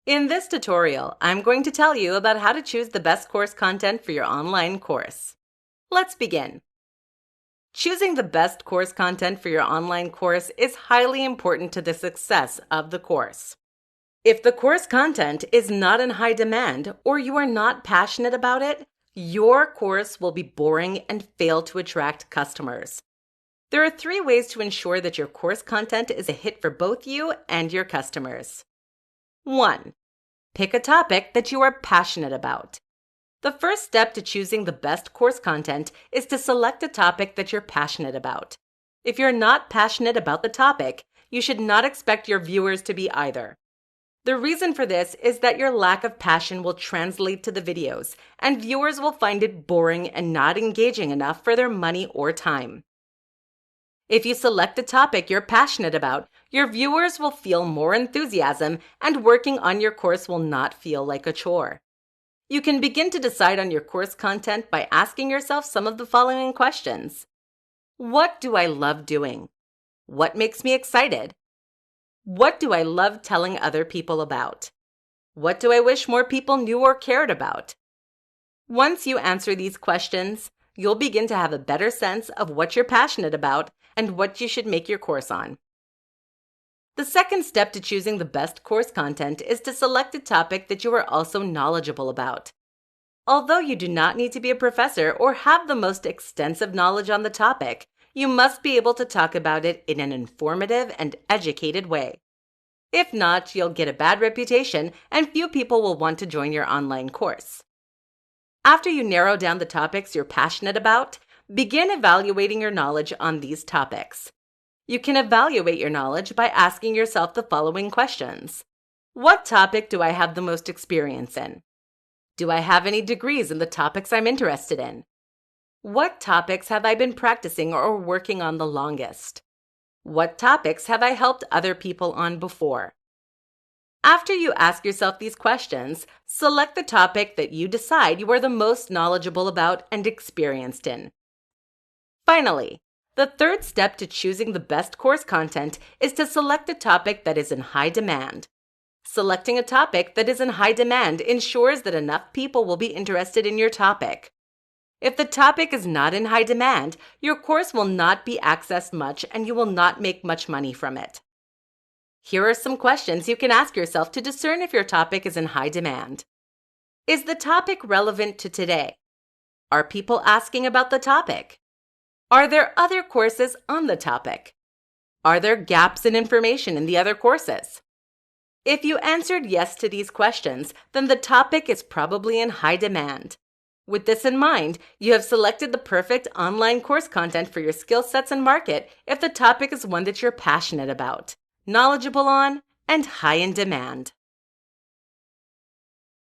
In this tutorial, I'm going to tell you about how to choose the best course content for your online course. Let's begin. Choosing the best course content for your online course is highly important to the success of the course. If the course content is not in high demand or you are not passionate about it, your course will be boring and fail to attract customers. There are 3 ways to ensure that your course content is a hit for both you and your customers. 1. Pick a topic that you are passionate about. The first step to choosing the best course content is to select a topic that you're passionate about. If you're not passionate about the topic, you should not expect your viewers to be either. The reason for this is that your lack of passion will translate to the videos, and viewers will find it boring and not engaging enough for their money or time. If you select a topic you're passionate about, your viewers will feel more enthusiasm and working on your course will not feel like a chore. You can begin to decide on your course content by asking yourself some of the following questions. What do I love doing? What makes me excited? What do I love telling other people about? What do I wish more people knew or cared about? Once you answer these questions, you'll begin to have a better sense of what you're passionate about and what you should make your course on. The second step to choosing the best course content is to select a topic that you are also knowledgeable about. Although you do not need to be a professor or have the most extensive knowledge on the topic, you must be able to talk about it in an informative and educated way. If not, you'll get a bad reputation and few people will want to join your online course. After you narrow down the topics you're passionate about, begin evaluating your knowledge on these topics. You can evaluate your knowledge by asking yourself the following questions. What topic do I have the most experience in? Do I have any degrees in the topics I'm interested in? What topics have I been practicing or working on the longest? What topics have I helped other people on before? After you ask yourself these questions, select the topic that you decide you are the most knowledgeable about and experienced in. Finally, the third step to choosing the best course content is to select a topic that is in high demand. Selecting a topic that is in high demand ensures that enough people will be interested in your topic. If the topic is not in high demand, your course will not be accessed much and you will not make much money from it. Here are some questions you can ask yourself to discern if your topic is in high demand. Is the topic relevant to today? Are people asking about the topic? Are there other courses on the topic? Are there gaps in information in the other courses? If you answered yes to these questions, then the topic is probably in high demand. With this in mind, you have selected the perfect online course content for your skill sets and market if the topic is one that you're passionate about, knowledgeable on, and high in demand.